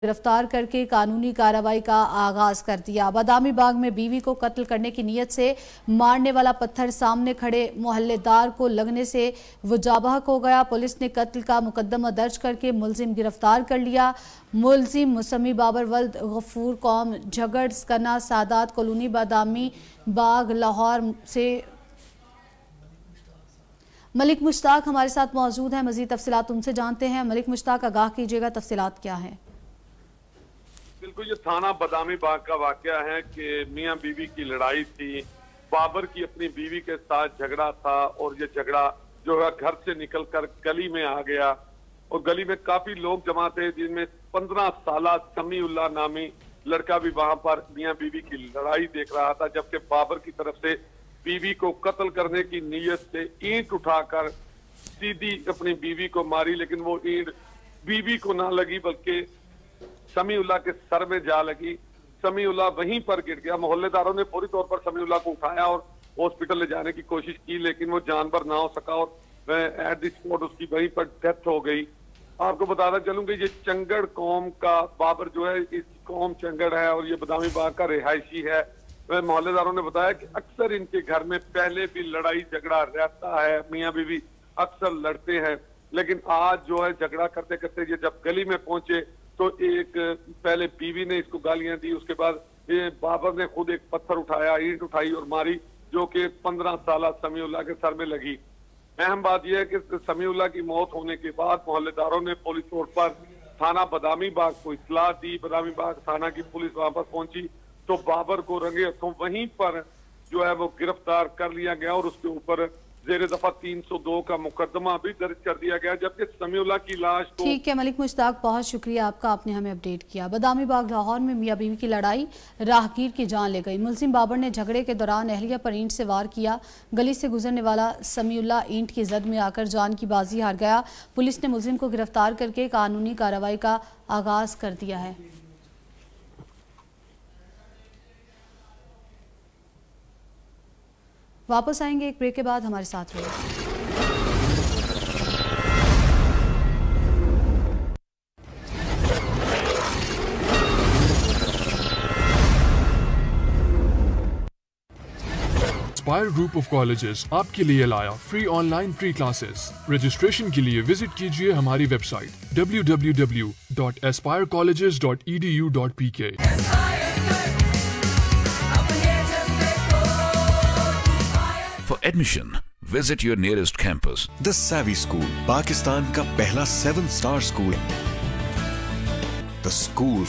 गिरफ्तार करके कानूनी कार्रवाई का आगाज कर दिया। बादामी बाग में बीवी को कत्ल करने की नीयत से मारने वाला पत्थर सामने खड़े मोहल्लेदार को लगने से वो जाबहक हो गया। पुलिस ने कत्ल का मुकदमा दर्ज करके मुलजिम गिरफ्तार कर लिया। मुलजिम मुसम्मी बाबर वल्द गफूर कौम झगड़ स्कना सादात कॉलोनी बादामी बाग लाहौर से मलिक मुश्ताक हमारे साथ मौजूद हैं। मजीद तफसीलात उनसे जानते हैं। मलिक मुश्ताक, आगाह कीजिएगा, तफसीलात क्या है? बिल्कुल, ये थाना बादामी बाग का वाकया है कि मियां बीवी की लड़ाई थी। बाबर की अपनी बीवी के साथ झगड़ा था और ये झगड़ा जो है घर से निकलकर गली में आ गया और गली में काफी लोग जमा थे, जिनमें 15 साल समीउल्लाह नामी लड़का भी वहां पर मियां बीवी की लड़ाई देख रहा था, जबकि बाबर की तरफ से बीवी को कत्ल करने की नीयत से ईंट उठाकर सीधी अपनी बीवी को मारी, लेकिन वो ईंट बीवी को ना लगी बल्कि समीउल्लाह के सर में जा लगी। समीउल्लाह वहीं पर गिर गया। मोहल्लेदारों ने पूरी तौर पर समीउल्लाह को उठाया और हॉस्पिटल ले जाने की कोशिश की, लेकिन वो जानवर ना हो सका और एट द स्पॉट उसकी वहीं पर डेथ हो गई। आपको बताना चलूंगी, ये चंगड़ कौम का बाबर जो है, इस कौम चंगड़ है और ये बादामी बाग का रिहायशी है। मोहल्लेदारों ने बताया कि अक्सर इनके घर में पहले भी लड़ाई झगड़ा रहता है, मियां बीवी अक्सर लड़ते हैं, लेकिन आज जो है झगड़ा करते करते ये जब गली में पहुंचे तो एक पहले बीवी ने इसको गालियां दी, उसके बाद ये बाबर ने खुद एक पत्थर उठाया, ईंट उठाई और मारी, जो कि 15 साल समीउल्लाह के सर में लगी। अहम बात यह है कि समीउल्लाह की मौत होने के बाद मोहल्लेदारों ने पुलिस तौर पर थाना बादामी बाग को इत्तला दी। बादामी बाग थाना की पुलिस वहां पर पहुंची तो बाबर को रंगे हाथों वहीं पर जो है वो गिरफ्तार कर लिया गया और उसके ऊपर जेर दफा 302 का मुकदमा भी दर्ज कर दिया गया, जबकि समीउल्लाह की लाश को। ठीक है मलिक मुश्ताक, बहुत शुक्रिया आपका, आपने हमें अपडेट किया। बादामी बाग लाहौर में मियां बीवी की लड़ाई राहगीर की जान ले गई। मुलजिम बाबर ने झगड़े के दौरान अहलिया पर ईंट से वार किया। गली से गुजरने वाला समीउल्लाह ईंट की जद में आकर जान की बाजी हार गया। पुलिस ने मुलजिम को गिरफ्तार करके कानूनी कार्रवाई का आगाज कर दिया है। वापस आएंगे एक ब्रेक के बाद, हमारे साथ रहिए। एस्पायर ग्रुप ऑफ कॉलेजेस आपके लिए लाया free online pre classes. Registration के लिए विजिट कीजिए हमारी website www.aspirecolleges.edu.pk। For admission, visit your nearest campus. The Savvy School, Pakistan का पहला 7-star school. The school